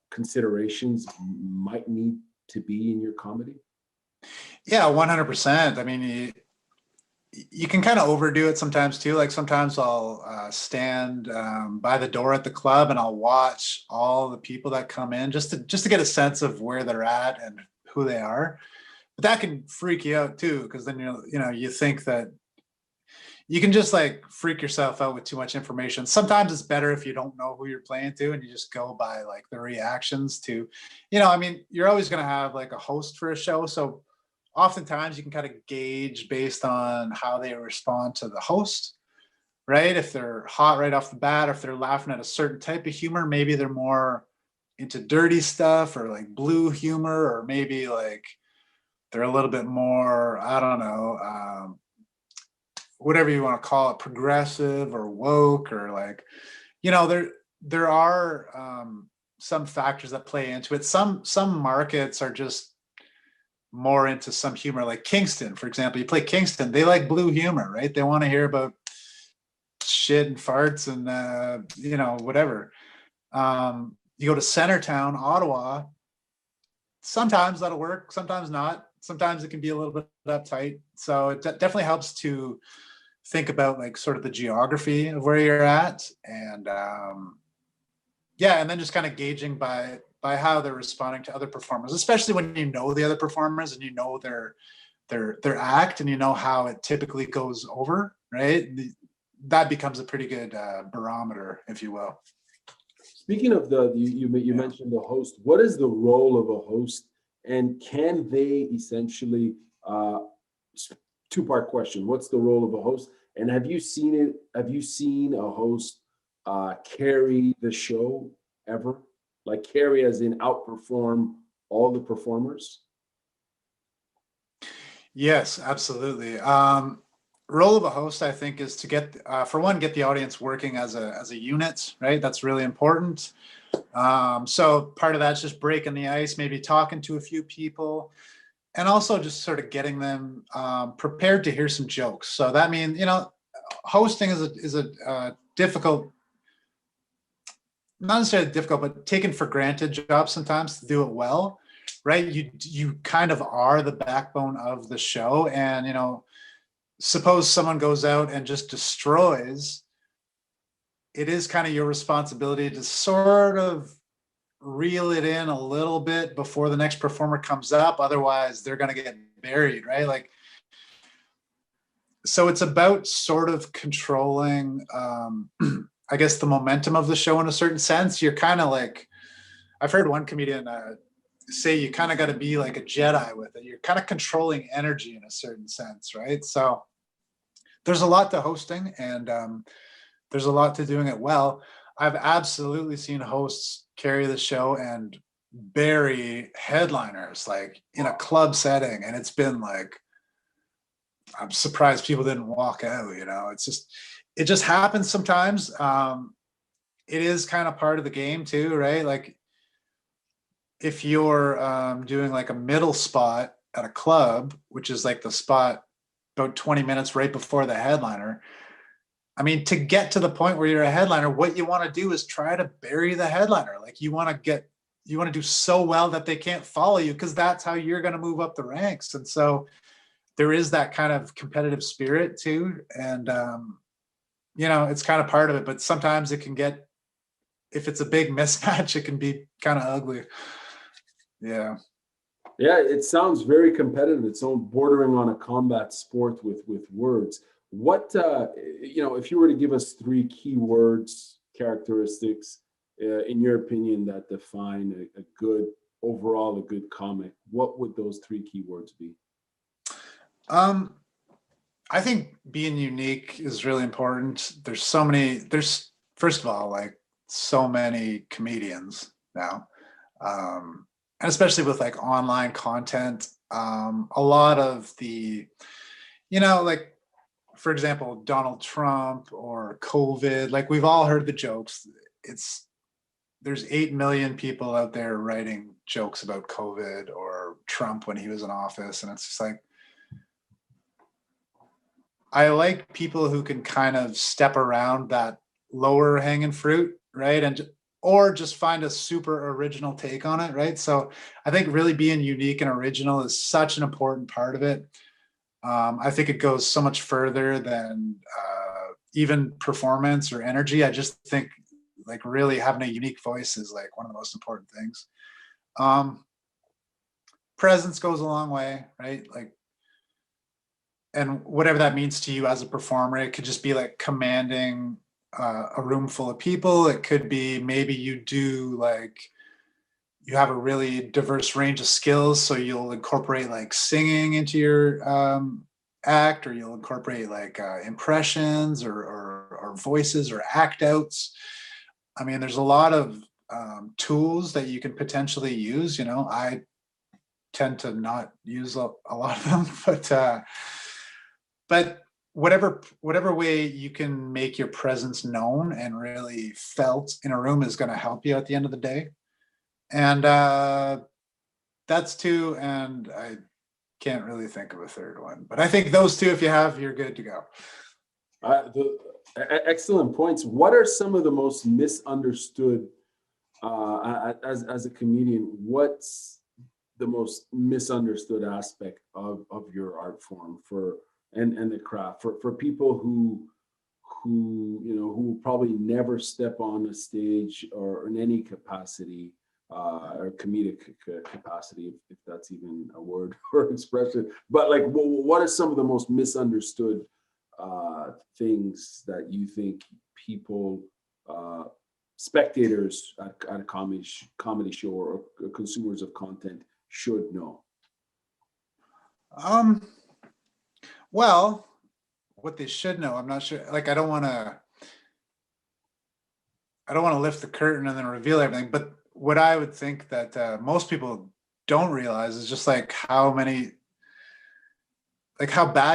A: considerations might need to be in your comedy?
B: Yeah, 100%. I mean, you can kind of overdo it sometimes too. Like sometimes I'll stand by the door at the club and I'll watch all the people that come in just to get a sense of where they're at and who they are. But that can freak you out too, because then you think that you can just like freak yourself out with too much information. Sometimes it's better if you don't know who you're playing to and you just go by like the reactions to, I mean, you're always going to have like a host for a show. So oftentimes you can kind of gauge based on how they respond to the host, right? If they're hot right off the bat, or if they're laughing at a certain type of humor, maybe they're more into dirty stuff or like blue humor, or maybe like they're a little bit more, I don't know, whatever you want to call it, progressive or woke, or like, there are some factors that play into it. Some markets are just more into some humor, like Kingston, for example. You play Kingston, they like blue humor, right? They want to hear about shit and farts and whatever. You go to Centertown, Ottawa, sometimes that'll work, sometimes not. Sometimes it can be a little bit uptight. So it definitely helps to think about like sort of the geography of where you're at, and and then just kind of gauging by how they're responding to other performers, especially when you know the other performers and you know their act and you know how it typically goes over, right? That becomes a pretty good barometer, if you will.
A: Speaking of you mentioned the host. What is the role of a host, and can they essentially? Two-part question. What's the role of a host? And have you seen a host carry the show ever? Like carry as in outperform all the performers?
B: Yes, absolutely. Role of a host, I think, is to get the audience working as a unit, right? That's really important. So part of that's just breaking the ice, maybe talking to a few people, and also just sort of getting them prepared to hear some jokes. So that means, hosting is a difficult, not necessarily difficult, but taken for granted job sometimes to do it well, right? You kind of are the backbone of the show, and suppose someone goes out and just destroys, it is kind of your responsibility to sort of reel it in a little bit before the next performer comes up. Otherwise they're going to get buried, right? Like, so it's about sort of controlling, I guess, the momentum of the show in a certain sense. You're kind of like, I've heard one comedian say you kind of got to be like a Jedi with it. You're kind of controlling energy in a certain sense, right? So there's a lot to hosting, and there's a lot to doing it well. I've absolutely seen hosts carry the show and bury headliners like in a club setting, and it's been like, I'm surprised people didn't walk out. It just happens sometimes. It is kind of part of the game too, right? Like if you're doing like a middle spot at a club, which is like the spot about 20 minutes right before the headliner, I mean, to get to the point where you're a headliner, what you want to do is try to bury the headliner. Like you want to do so well that they can't follow you, because that's how you're going to move up the ranks. And so there is that kind of competitive spirit too. And it's kind of part of it, but sometimes it can get, if it's a big mismatch, it can be kind of ugly. Yeah.
A: Yeah, it sounds very competitive. It's on bordering on a combat sport with words. What if you were to give us three keywords, characteristics, in your opinion, that define a good overall a good comic, what would those three keywords be?
B: Um, I think being unique is really important. There's first of all, like so many comedians now. And especially with like online content, a lot of the, like for example, Donald Trump or COVID, like we've all heard the jokes. It's There's 8 million people out there writing jokes about COVID or Trump when he was in office. And it's just like, I like people who can kind of step around that lower hanging fruit, right? Or just find a super original take on it, right? So I think really being unique and original is such an important part of it. I think it goes so much further than even performance or energy. I just think like really having a unique voice is like one of the most important things. Um, Presence goes a long way, right? Like, and whatever that means to you as a performer, it could just be like commanding a room full of people. It could be maybe you have a really diverse range of skills, so you'll incorporate like singing into your act, or you'll incorporate like impressions or voices or act outs. I mean, there's a lot of tools that you can potentially use. I tend to not use a lot of them, but whatever way you can make your presence known and really felt in a room is going to help you at the end of the day. And that's two, and I can't really think of a third one, but I think those two, if you have, you're good to go.
A: Excellent points. What are some of the most misunderstood as a comedian? What's the most misunderstood aspect of your art form and the craft for people who probably never step on a stage or in any capacity, or comedic capacity, if that's even a word or expression. But like, what are some of the most misunderstood things that you think people, spectators at a comedy show or consumers of content should know?
B: Um, well, what they should know, I'm not sure. Like, I don't want to lift the curtain and then reveal everything. But what I would think that most people don't realize is just like how bad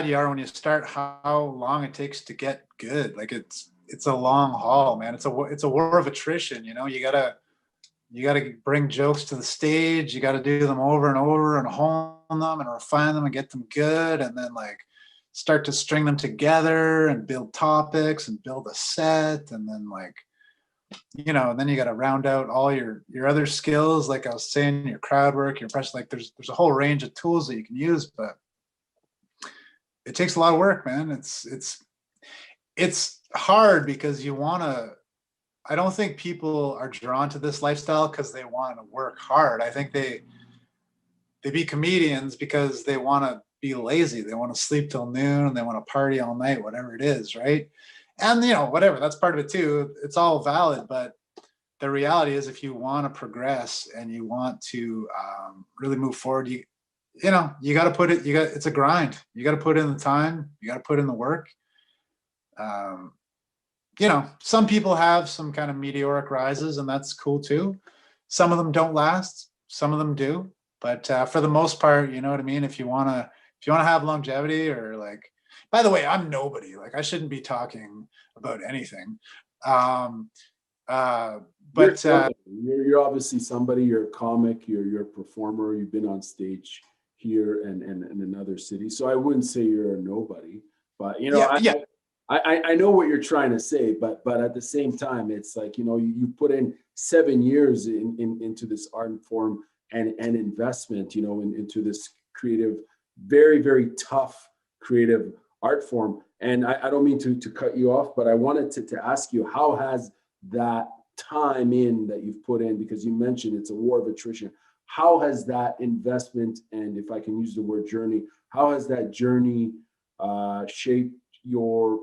B: you are when you start, how long it takes to get good. Like it's a long haul, man. It's a war of attrition. You gotta bring jokes to the stage. You gotta do them over and over and hone them and refine them and get them good, and then like start to string them together and build topics and build a set, and then like and then you got to round out all your other skills, like I was saying, your crowd work, your press. Like there's a whole range of tools that you can use, but it takes a lot of work, man. It's hard because you want to. I don't think people are drawn to this lifestyle because they want to work hard. I think they be comedians because they want to be lazy. They want to sleep till noon and they want to party all night, whatever it is, right? And whatever, that's part of it too. It's all valid, but the reality is, if you want to progress and you want to really move forward, you got to it's a grind. You got to put in the time. You got to put in the work. Um, some people have some kind of meteoric rises, and that's cool too. Some of them don't last. Some of them do. But for the most part, you know what I mean? If you wanna have longevity, or like, by the way, I'm nobody. Like, I shouldn't be talking about anything. Um, uh,
A: You're
B: but
A: somebody. You're obviously somebody. You're a comic. You're a performer. You've been on stage here and in another city. So I wouldn't say you're a nobody. But
B: yeah, yeah.
A: I know what you're trying to say. But at the same time, it's like you put in 7 years into this art form and investment. Into this creative, very very tough creative art form. And I don't mean to cut you off, but I wanted to ask you, how has that time in that you've put in, because you mentioned it's a war of attrition, how has that investment, and if I can use the word journey, how has that journey shaped your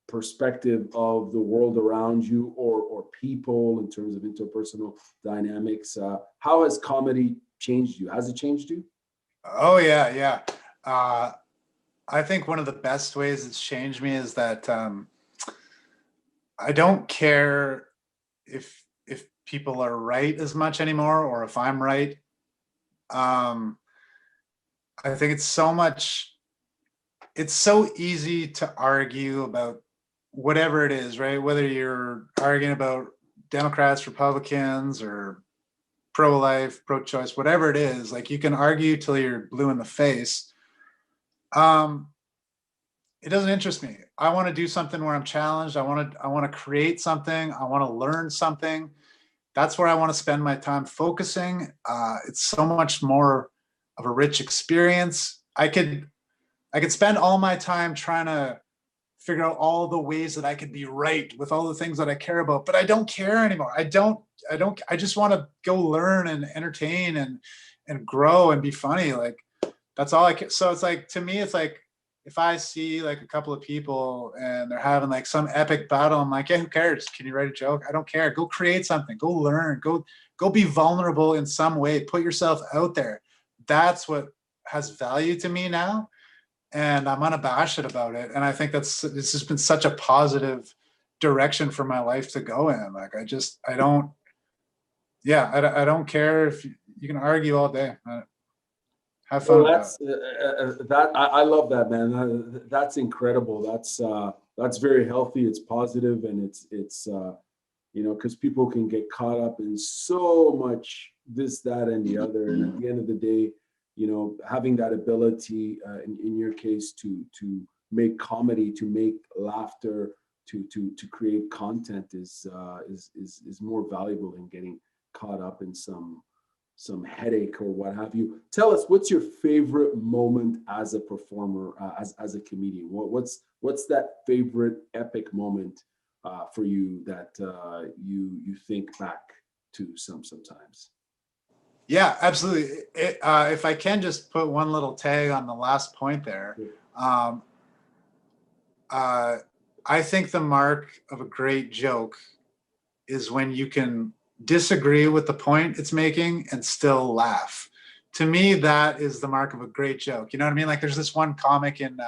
A: perspective of the world around you, or people in terms of interpersonal dynamics? How has comedy changed you? Has it changed you?
B: Oh yeah, yeah. I think one of the best ways it's changed me is that I don't care if people are right as much anymore, or if I'm right. Um, I think it's so easy to argue about whatever it is, right? Whether you're arguing about Democrats, Republicans, or pro-life, pro-choice, whatever it is, like you can argue till you're blue in the face. Um, it doesn't interest me. I want to do something where I'm challenged. I want to create something. I want to learn something. That's where I want to spend my time focusing. It's so much more of a rich experience. I could spend all my time trying to figure out all the ways that I could be right with all the things that I care about, but I don't care anymore. I just want to go learn and entertain and grow and be funny. Like that's all I can. So it's like, to me, it's like, if I see like a couple of people and they're having like some epic battle, I'm like, yeah, who cares? Can you write a joke? I don't care. Go create something, go learn, go be vulnerable in some way, put yourself out there. That's what has value to me now. And I'm unabashed about it. And I think this has been such a positive direction for my life to go in. Like, I don't, yeah, I don't care if you can argue all day. Have fun
A: Well,
B: with that.
A: that I love that, man. That's incredible. That's very healthy. It's positive, and it's because people can get caught up in so much this, that, and the other. And at the end of the day, having that ability, in your case, to make comedy, to make laughter, to create content is more valuable than getting caught up in some headache or what have you. Tell us, what's your favorite moment as a performer, as a comedian? What's that favorite epic moment for you that you think back to sometimes?
B: Yeah, absolutely. If I can just put one little tag on the last point there, um, I think the mark of a great joke is when you can disagree with the point it's making and still laugh. To me, that is the mark of a great joke. You know what I mean? Like there's this one comic in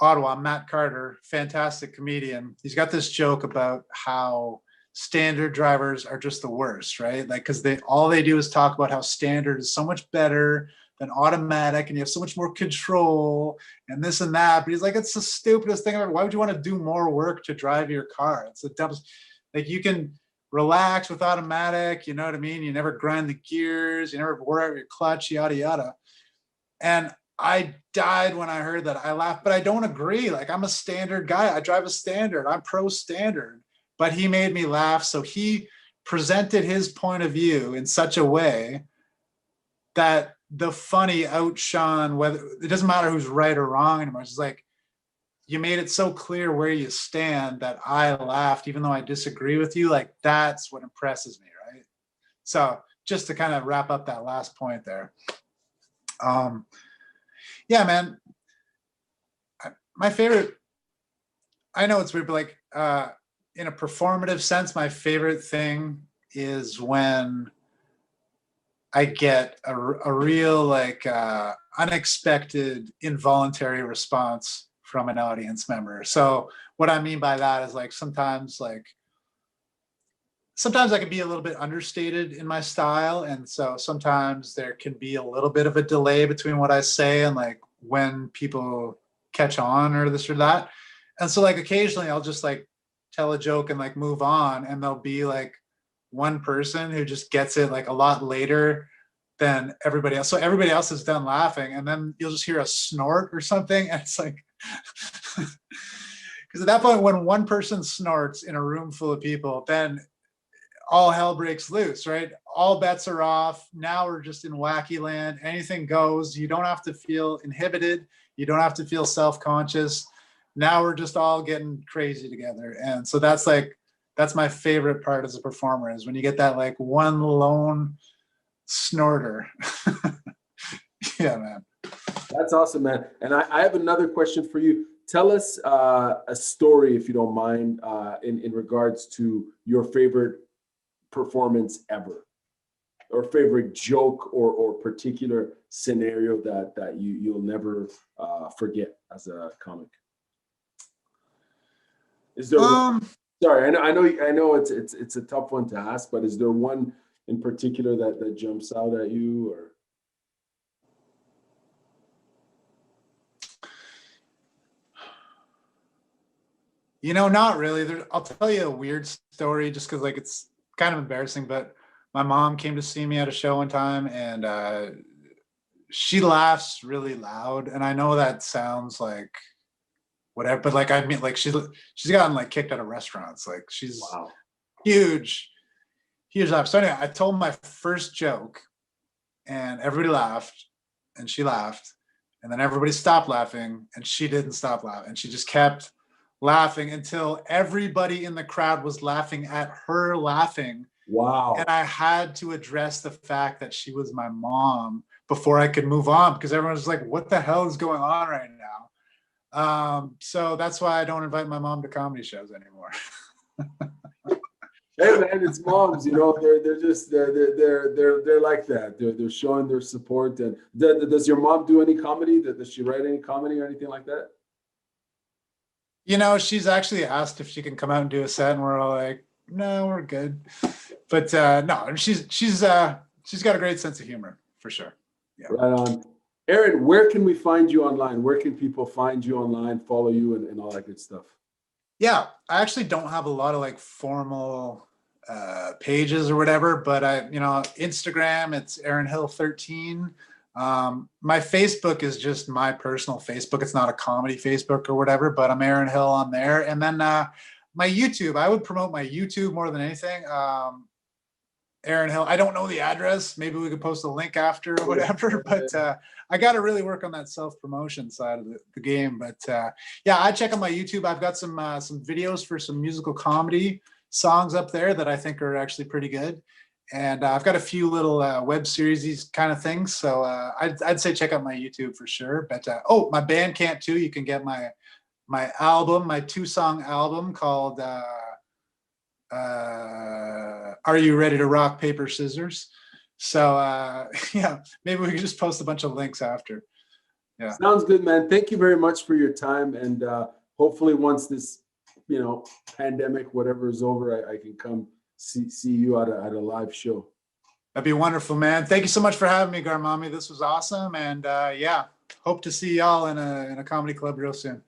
B: Ottawa, Matt Carter, fantastic comedian. He's got this joke about how standard drivers are just the worst, right? Like, because all they do is talk about how standard is so much better than automatic, and you have so much more control and this and that. But he's like, it's the stupidest thing ever. Why would you want to do more work to drive your car? It's the dumbest. Like, you can relax with automatic, you know what I mean? You never grind the gears, you never wear out your clutch, yada yada. And I died when I heard that. I laughed, but I don't agree. Like, I'm a standard guy. I drive a standard. I'm pro standard. But he made me laugh. So he presented his point of view in such a way that the funny outshone whether it doesn't matter who's right or wrong anymore. It's like, you made it so clear where you stand that I laughed, even though I disagree with you. Like, that's what impresses me, right? So just to kind of wrap up that last point there. Yeah, man, my favorite, I know it's weird, but like in a performative sense, my favorite thing is when I get a real like unexpected involuntary response from an audience member. So what I mean by that is like sometimes I can be a little bit understated in my style. And so sometimes there can be a little bit of a delay between what I say and like when people catch on or this or that. And so like occasionally I'll just like tell a joke and like move on, and there'll be like one person who just gets it like a lot later than everybody else. So everybody else is done laughing, and then you'll just hear a snort or something. And it's like, because at that point, when one person snorts in a room full of people, then all hell breaks loose, right? All bets are off. Now we're just in wacky land. Anything goes. You don't have to feel inhibited. You don't have to feel self-conscious. now we're just all getting crazy together. And so that's like, that's my favorite part as a performer, is when you get that like one lone snorter. Yeah, man.
A: That's awesome, man. And I have another question for you. Tell us a story, if you don't mind, in regards to your favorite performance ever, or favorite joke, or particular scenario that you'll never forget as a comic. Is there one? Sorry, I know it's a tough one to ask, but is there one in particular that jumps out at you, or?
B: You know, not really. I'll tell you a weird story just because like it's kind of embarrassing, but my mom came to see me at a show one time, and she laughs really loud. And I know that sounds like whatever, but like, I mean, like she's gotten like kicked out of restaurants. Like she's
A: Wow.
B: huge, huge laugh. So anyway, I told my first joke and everybody laughed and she laughed, and then everybody stopped laughing and she didn't stop laughing, and she just kept laughing until everybody in the crowd was laughing at her laughing.
A: Wow.
B: And I had to address the fact that she was my mom before I could move on, because everyone was like, what the hell is going on right now? So that's why I don't invite my mom to comedy shows anymore.
A: Hey man, it's moms, they're just they're like that. They're showing their support. And does your mom do any comedy? Does she write any comedy or anything like that?
B: You know, she's actually asked if she can come out and do a set, and we're all like, no, we're good. But no, she's got a great sense of humor for sure. Yeah.
A: Right on. Aaron, where can we find you online? Where can people find you online, follow you, and all that good stuff?
B: Yeah, I actually don't have a lot of like formal pages or whatever, but Instagram, it's Aaron Hill 13. My Facebook is just my personal Facebook. It's not a comedy Facebook or whatever, but I'm Aaron Hill on there. And then my YouTube, I would promote my YouTube more than anything. Aaron Hill, I don't know the address. Maybe we could post a link after or whatever, but I got to really work on that self-promotion side of the game. But yeah, I check on my YouTube. I've got some videos for some musical comedy songs up there that I think are actually pretty good. And I've got a few little web series, these kind of things. So I'd say check out my YouTube for sure. But my Bandcamp too. You can get my album, my 2-song album called Are You Ready to Rock, Paper, Scissors? So yeah, maybe we can just post a bunch of links after. Yeah.
A: Sounds good, man. Thank you very much for your time. And hopefully once this, pandemic, whatever is over, I can come see you at a live show.
B: That'd be wonderful, man. Thank you so much for having me, Garmamie. This was awesome. And yeah, hope to see y'all in a comedy club real soon.